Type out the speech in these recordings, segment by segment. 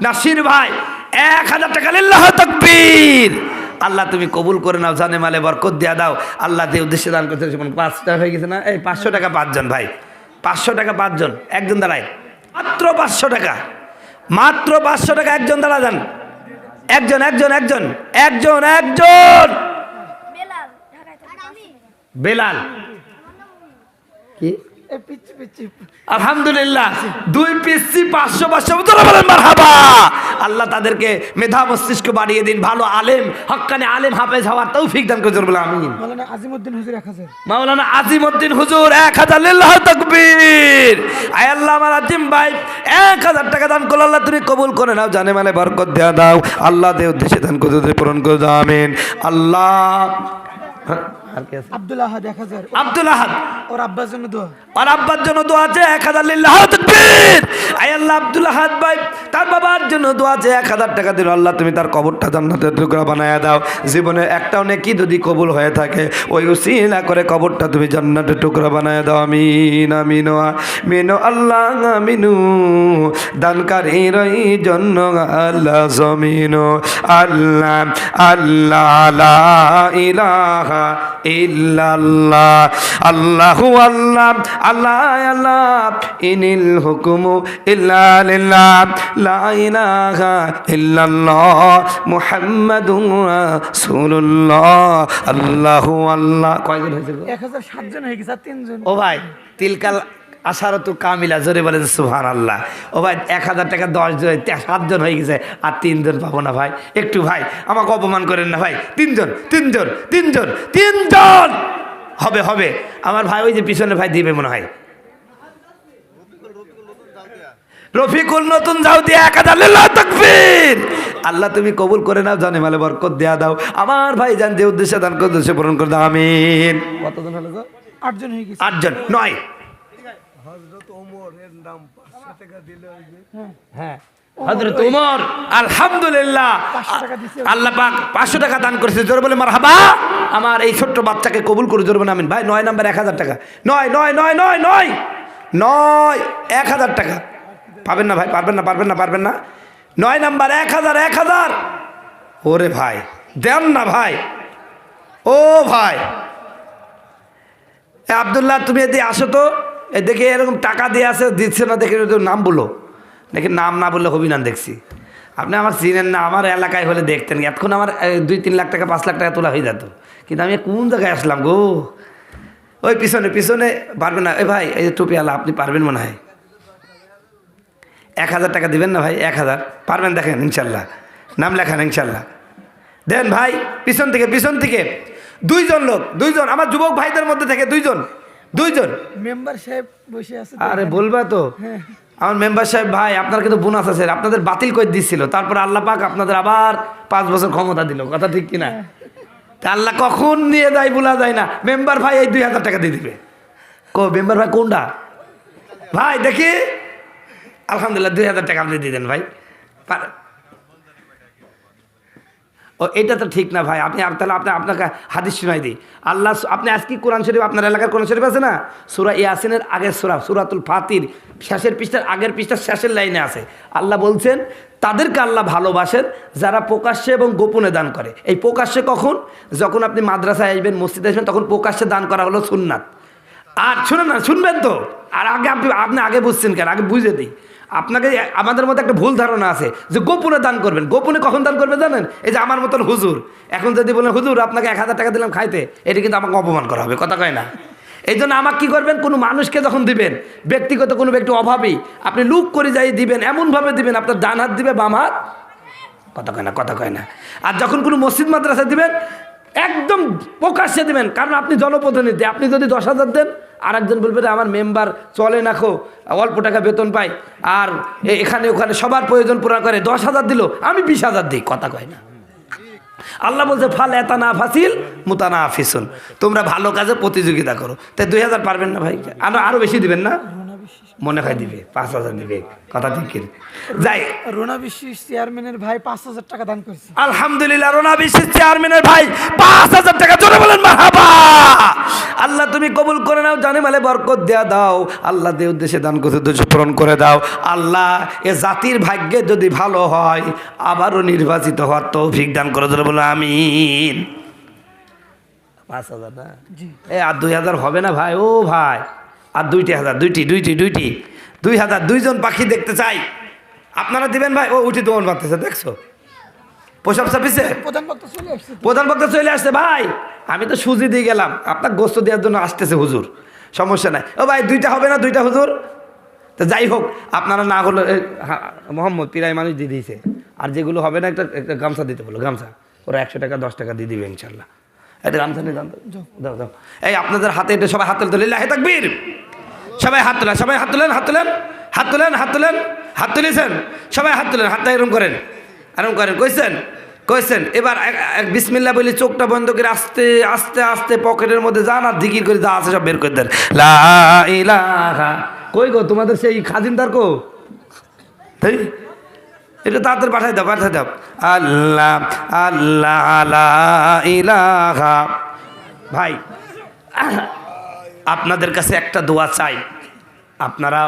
নাসির ভাই 1000 টাকা লিল্লাহু তাকবীর। আল্লাহ তুমি কবুল করে নাও, জানে মালে বরকত দিয়া দাও। আল্লাহ দিয়ে উদ্দেশ্যে দান করতে 5 টাকা হয়ে গেছে না? এই 500 টাকা 5 জন ভাই, 500 টাকা 5 জন, একজন দাঁড়ায় মাত্র 500 টাকা, মাত্র 500 টাকা একজন দাঁড়া যান, একজন একজন একজন একজন একজন। বেলাল কি আলহামদুলিল্লাহ 2 পিসি 500 বলেন মারহাবা। আল্লাহ তাদেরকে মেধা মস্তিষ্ক বাড়িয়ে দিন, ভালো আলেম হক্কানি আলেম হাফেজ হওয়ার তৌফিক দান করে বলে আমিন। মাওলানা আজিমউদ্দিন হুজুর 1000, মাওলানা আজিমউদ্দিন হুজুর 1000 লিল্লাহু তাকবীর। আয় আল্লাহ আমার আজিম ভাই 1000 টাকা দান করল, আল্লাহ তুমি কবুল করে নাও, জানে মানে বরকত দেয়া দাও। আল্লাহ দে উদ্দেশ্যে দান করে পূরণ করে দাও আমিন। আল্লাহ আব্দুল আহাদ 1000, আব্দুল আহাদ ওর আব্বার জন্য দোয়া, ওর আব্বার জন্য দোয়া আছে 1000 লিল্লাহু তাকবীর। আয় আল্লাহ আব্দুল আহাদ ভাই তার বাবার জন্য দোয়া আছে 1000 টাকা দিল, আল্লাহ তুমি তার কবরটা জান্নাতের টুকরা বানায়া দাও। জীবনে একটাও নেকি যদি কবুল হয়ে থাকে ওই উসিলা করে কবরটা তুমি জান্নাতের টুকরা বানায়া দাও আমিন আমিন আমিন আল্লাহ আমিনু। দানকারীর জন্য আল্লাহ জমিন আল্লাহ আল্লাহ লা ইলাহা ইল্লাল্লাহ আল্লাহু আল্লাহ আল্লাহ আল্লাহ ইনিল হুকুমু ইল্লা লিল্লাহ লা ইলাহা ইল্লাল্লাহ মুহাম্মাদুর রাসূলুল্লাহ আল্লাহু আল্লাহ। কয়জন হয়েছে? 1007 জন হয়ে গেছে, 3 জন। ও ভাই তিলকাল আশারতু কামিলা, জোরে বলেন সুবহানাল্লাহ। ও ভাই 1000 টাকা 10 জন, 7 জন হয়ে গেছে, আর 3 জন পাবো না ভাই। একটু ভাই আমাকে অপমান করেন না ভাই, 3 জন 3 জন 3 জন 3 জন হবে হবে আমার ভাই। ওই যে পিছনে ভাই দিবে মনে হয়, রফিকুল নতুন যাও দিয়ে 1000 লিল্লাহু তাকবীর। আল্লাহ তুমি কবুল করে নাও, জানে মালে বরকত দেয়া দাও। আমার ভাই জান যে উদ্দেশ্যে দান করে উদ্দেশ্যে পূরণ করে দাও আমিন। কতজন হলো গো? 8 জন হয়ে গেছে, 8 জন 9। হযরত ওমরের নাম 500 টাকা দিলে হ্যাঁ হযরত ওমর আলহামদুলিল্লাহ আল্লাহ পাক 500 টাকা দান করেছে, জোরে বলে মারহাবা। আমার এই ছোট্ট বাচ্চাকে কবুল করে জোরে বলে আমিন। ভাই 9 নাম্বার 1000 টাকা, 9 9 9 9 9 9 1000 টাকা পাবেন না ভাই, পারবেন না পারবেন না পারবেন না। 9 নাম্বার 1000 1000। ওরে ভাই দেন না ভাই, ও ভাই আব্দুল্লাহ তুমি এদিকে আসো তো, দেখে এরকম টাকা দিয়ে আসে দিচ্ছে না, দেখে নাম বলো, দেখে নাম না বললে হবি না। দেখছি আপনি আমার চিনেন না, আমার এলাকায় হলে দেখতেন এতক্ষণ আমার 2-3 লাখ টাকা 5 লাখ টাকা তোলা হয়ে যেত, কিন্তু আমি কোন জায়গায় আসলাম গো? ওই পিছনে পিছনে পারবেন না? ভাই এই যে টুপিওয়ালা আপনি পারবেন মনে হয়, 1000 টাকা দিবেন না ভাই? 1000 পারবেন? দেখেন ইনশাল্লাহ নাম লেখান ইনশাল্লাহ দেন ভাই। পিছন থেকে পিছন থেকে 2 জন লোক, 2 জন আমার যুবক ভাইদের মধ্যে থেকে 2 জন মেম্বার সাহেব বসে আছে। আরে বলবা তো আমার মেম্বার সাহেব ভাই আপনার কিন্তু বোনাস আছে, আপনাদের বাতিল করে দিচ্ছিল, তারপর আল্লাহ পাক আপনাদের আবার 5 বছর ক্ষমতা দিল, কথা ঠিক কিনা? তা আল্লাহ কখন নিয়ে যায় বলা যায় না। মেম্বার ভাই এই 2000 টাকা দিয়ে দিবে। মেম্বার ভাই কোনটা ভাই দেখি? আলহামদুলিল্লাহ 2000 টাকা আপনি দিয়ে দেন ভাই। ও এটা তো ঠিক না ভাই, আপনি তাহলে আপনাকে হাদিস শোনাই দিই। আল্লাহ আপনি আজকে কোরআন শরীফ আপনার এলাকার কোরআন শরীফ আছে না? সূরা ইয়াসিনের আগের সূরা সূরাতুল ফাতির শেষের পৃষ্ঠার আগের পৃষ্ঠার শেষের লাইনে আছে, আল্লাহ বলছেন তাদেরকে আল্লাহ ভালোবাসেন যারা প্রকাশ্যে এবং গোপনে দান করে। এই প্রকাশ্যে কখন? যখন আপনি মাদ্রাসায় আসবেন, মসজিদে আসবেন, তখন প্রকাশ্যে দান করা হলো সুন্নাত। আর শুনুন না, শুনবেন তো, আর আগে আপনি আগে বুঝছেন কেন? আগে বুঝে দিই আপনাকে। আমাদের মধ্যে একটা ভুল ধারণা আছে যে গোপনে দান করবেন। গোপনে কখন দান করবেন জানেন? এই যে আমার মতন হুজুর এখন যদি বলেন হুজুর আপনাকে 1000 টাকা দিলাম খাইতে, এটা কিন্তু আমাকে অপমান করা হবে, কথা কয় না? এই জন্য আমাকে কী করবেন? কোনো মানুষকে যখন দিবেন, ব্যক্তিগত কোনো ব্যক্তি অভাবী, আপনি লুক করে যাই দিবেন, এমনভাবে দিবেন আপনার ডান হাত দিবে বাম হাত, কথা কয় না কথা কয় না। আর যখন কোনো মসজিদ মাদ্রাসা দিবেন একদম প্রকাশ্যে দিবেন, কারণ আপনি জনপ্রতিনিধি। আপনি যদি 10,000 দেন, আর একজন বলবে আমার মেম্বার চলে না খো, অল্প টাকা বেতন পাই, আর এখানে ওখানে সবার প্রয়োজন পুরা করে, 10,000 দিল, আমি 20,000 দিই, কথা কয় না। আল্লাহ বলছে ফাল এতানা ফাসিল মুতানা আফিসুন, তোমরা ভালো কাজে প্রতিযোগিতা করো। তাই 2000 পারবেন না ভাই? আরো বেশি দিবেন না? মনে হয় দিবে 5,000 দিবে, কথা ঠিক কি? যাই রোনা বিশ্বের চেয়ারম্যানের ভাই 5,000 টাকা দান করেছে। আলহামদুলিল্লাহ রোনা বিশ্বের চেয়ারম্যানের ভাই 5,000 টাকা, জোরে বলেন মারহাবা। আল্লাহ তুমি কবুল করে নাও, জানে মালে বরকত দেয়া দাও আল্লাহ, দে উদ্দেশ্যে দান করতে উদ্দেশ্য পূরণ করে দাও আল্লাহ। এ জাতির ভাগ্যে যদি ভালো হয় আবারও নির্বাচিত হওয়ার তৌফিক দান করে দেবো, বলো আমিন। 5,000 না এ আর 2,000 হবে না ভাই, ও ভাই আর 2,000, দুইটি 2,000, 2জন পাখি দেখতে চাই, আপনারা দিবেন ভাই? ও উঠি দোকান বাড়তেছে, দেখছো পোশাক ছাপিছে, প্রধান বক্তা চলে আসছে। প্রধান বক্তা চলে আসছে ভাই, আমি তো সুজি দিয়ে গেলাম, আপনার গোস্ত দেওয়ার জন্য আসতেছে হুজুর, সমস্যা নাই। ও ভাই 2টা হবে না, 2টা হুজুর? তো যাই হোক, আপনারা না হলে মোহাম্মদ পিরাই মানুষ দিয়ে দিয়েছে, আর যেগুলো হবে না একটা একটা গামছা দিতে বলো, গামছা ওরা 100 টাকা 10 টাকা দিয়ে দিবে ইনশাল্লাহ। এটা গামছা নিয়ে দাও দাও দাও। এই আপনাদের হাতে এটা সবাই হাত তুলে লিল্লাহি তাকবীর, সবাই হাত তোলেন, সবাই হাত তোলেন, হাত তোলেন, হাত তোলেন, হাত তোলেন, হাত তুলেছেন সবাই, হাত তোলেন, হাতটা এরকম করেন, এরকম করেন, কইছেন। এবার এক বিসমিল্লাহ বলি, চোখটা বন্ধ করে আস্তে আস্তে আস্তে পকেটের মধ্যে যান আর জিকির করে যা আছে সব বের করে দেন, লা ইলাহা। কই গো তোমাদের সেই খাজিনদার কো? তাই এটা তাড়াতাড়ি পাঠাই দাও। আল্লাহ আল্লাহ লা ইলাহা। ভাই আপনাদের কাছে একটা দোয়া চাই, আপনারা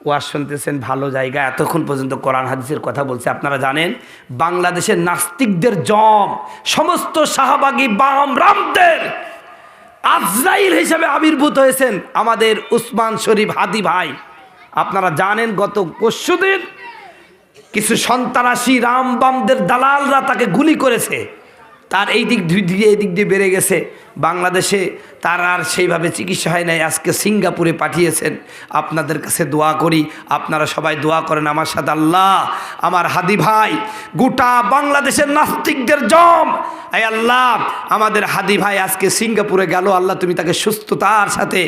ওয়াজ শুনতেছেন ভালো জায়গা, এতক্ষণ পর্যন্ত কোরআন হাদিসের কথা বলছে। আপনারা জানেন বাংলাদেশের নাস্তিকদের জম, সমস্ত শাহবাগী বাম রামদের আজরাইল হিসেবে আবির্ভূত হয়েছেন আমাদের উসমান শরীফ হাদি ভাই। আপনারা জানেন গত পরশুদিন কিছু সন্ত্রাসী রাম বামদের দালালরা তাকে গুলি করেছে, তার এই দিক দিয়ে বেড়ে গেছে। বাংলাদেশে তার আর সেইভাবে চিকিৎসা হয় নাই, আজকে সিঙ্গাপুরে পাঠিয়েছেন। আপনাদের কাছে দোয়া করি, আপনারা সবাই দোয়া করেন আমার সাথে। আল্লাহ আমার হাদি ভাই গোটা বাংলাদেশের নাস্তিকদের জম, এই আল্লাহ আমাদের হাদি ভাই আজকে সিঙ্গাপুরে গেল, আল্লাহ তুমি তাকে সুস্থতার সাথে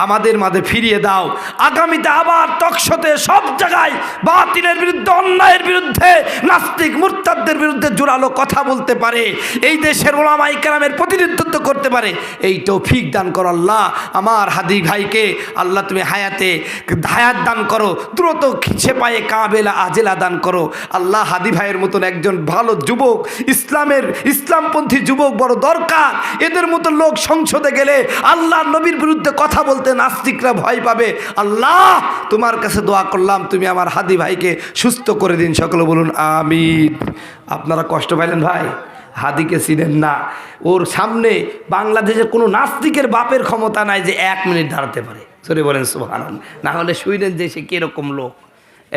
আমাদের মাঝে ফিরিয়ে দাও। আগামীতে আবার টকশোতে সব জায়গায় বাতিলের বিরুদ্ধে, অন্যায়ের বিরুদ্ধে, নাস্তিক মুরতাদদের বিরুদ্ধে জোরালো কথা বলতে পারে, এই দেশের ওলামায়ে কেরামের প্রতিনিধিত্ব করতে পারে, এই তৌফিক দান করো আল্লাহ। আমার হাদি ভাইকে আল্লাহ তুমি হায়াত দান করো, দ্রুত সেপায়ে কাবেলা আজেলা দান করো আল্লাহ। হাদি ভাইয়ের মতন একজন ভালো যুবক, ইসলামপন্থী যুবক বড় দরকার। এদের মতো লোক সংসদে গেলে আল্লাহ নবীর বিরুদ্ধে কথা বলতে নাস্তিকরা ভয় পাবে। আল্লাহ তোমার কাছে দোয়া করলাম, তুমি আমার হাদি ভাইকে সুস্থ করে দিন, সকলে বলুন আমিন। আপনারা কষ্ট পাইলেন ভাই? হাদিকে চিনেন না, ওর সামনে বাংলাদেশের কোনো নাস্তিকের বাপের ক্ষমতা নাই যে 1 মিনিট দাঁড়াতে পারে, সরি বলেন সুবহানাল্লাহ। না হলে শুইলেন যে সে কীরকম লোক,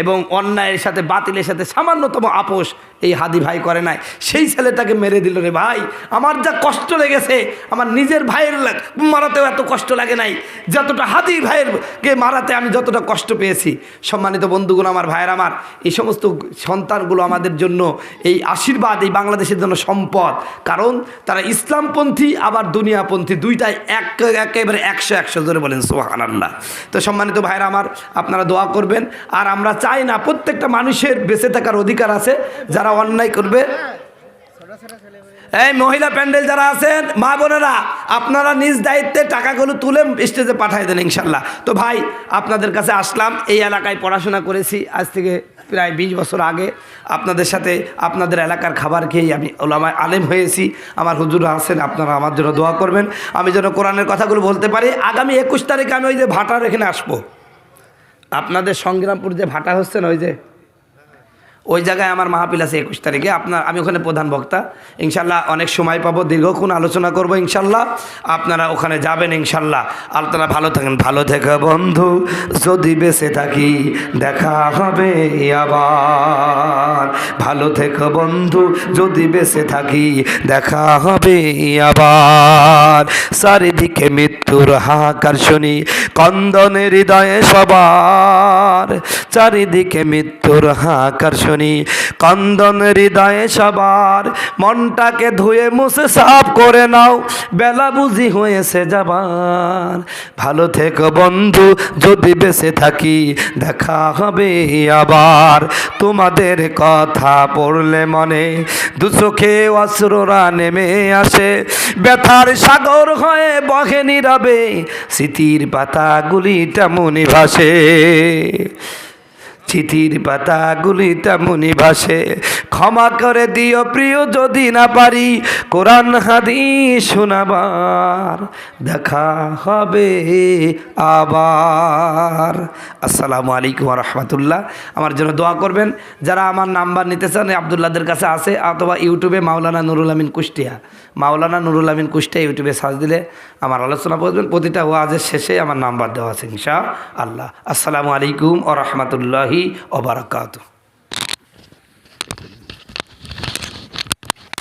এবং অন্যায়ের সাথে বাতিলের সাথে সামান্যতম আপোষ এই হাদি ভাই করে নাই, সেই ছেলেটাকে মেরে দিল রে ভাই। আমার যা কষ্ট লেগেছে, আমার নিজের ভাইয়ের মারাতেও এত কষ্ট লাগে নাই যতটা হাদি ভাইয়েরকে মারাতে আমি যতটা কষ্ট পেয়েছি। সম্মানিত বন্ধুগণ, আমার ভাইয়ের, আমার এই সমস্ত সন্তানগুলো আমাদের জন্য এই আশীর্বাদ, এই বাংলাদেশের জন্য সম্পদ, কারণ তারা ইসলামপন্থী আবার দুনিয়াপন্থী, দুইটাই একেবারে 100 জোরে বলেন সুবহানাল্লাহ। তো সম্মানিত ভাইয়েরা আমার, আপনারা দোয়া করবেন। আর আমরা চাই না, প্রত্যেকটা মানুষের বেঁচে থাকার অধিকার আছে, যারা অন্যায় করবে, এই মহিলা প্যান্ডেল যারা আছেন, মা বোনেরা, আপনারা নিজ দায়িত্বে টাকাগুলো তুলে স্টেজে পাঠিয়ে দেন ইনশাল্লাহ। তো ভাই আপনাদের কাছে আসলাম, এই এলাকায় পড়াশোনা করেছি আজ থেকে প্রায় 20 বছর আগে। আপনাদের সাথে আপনাদের এলাকার খাবার খেয়েই আমি ওলামায়ে আলেম হয়েছি। আমার হুজুর আছেন, আপনারা আমার জন্য দোয়া করবেন, আমি যেন কোরআনের কথাগুলো বলতে পারি। আগামী 21 তারিখে আমি ওই যে ভাটার এখানে আসবো, আপনাদের সংগ্রামপুর যে ভাটা হচ্ছে না, ওই জায়গায় আমার মাহফিল আছে 21 তারিখে। আমি ওখানে প্রধান বক্তা, ইনশাল্লাহ অনেক সময় পাবো, দীর্ঘক্ষণ আলোচনা করবো ইনশাল্লাহ। আপনারা ওখানে যাবেন ইনশাল্লাহ। আপনারা ভালো থাকেন, ভালো থেকো বন্ধু, যদি বেঁচে থাকি দেখা হবে আবার। ভালো থেকো বন্ধু, যদি বেঁচে থাকি দেখা হবে আবার। চারিদিকে মৃত্যুর হাহাকার শুনি, কন্দনের হৃদয়ে সবার। চারিদিকে মৃত্যুর হাহাকার শুনি, কন্দন হৃদয়ে সবার। মনটাকে ধুয়ে মুছে সাফ করে নাও, বেলা বুঝি হয়েছে যাবার। ভালো থেকো বন্ধু, যদি বেঁচে থাকি দেখা হবে আবার। তোমাদের কথা পড়লে মনে দু চোখে অশ্রুরা নেমে আসে, ব্যথার সাগর হয়ে বহে নীরবে, স্মৃতির পাতাগুলি তেমনি ভাসে। চিঠির পাতাগুলি তেমনি ভাসে, ক্ষমা করে দিও প্রিয় যদি না পারি কোরআন হাদিস শোনাবার, দেখা হবে আবার। আসসালামু আলাইকুম ওয়া রাহমাতুল্লাহ। আমার জন্য দোয়া করবেন। যারা আমার নাম্বার নিতে চান আব্দুল্লাহদের কাছে আছে, অথবা ইউটিউবে মাওলানা নুরুল আমিন কুষ্টিয়া, মাওলানা নুরুল আমিন কুষ্টিয়া ইউটিউবে সার্চ দিলে আমার আলোচনা করবেন। প্রতিটা ওয়াজের শেষে আমার নাম্বার দেওয়া আছে ইনশাআল্লাহ। আসসালামু আলাইকুম ওয়া রাহমাতুল্লাহি ওয়া বারাকাতুহু।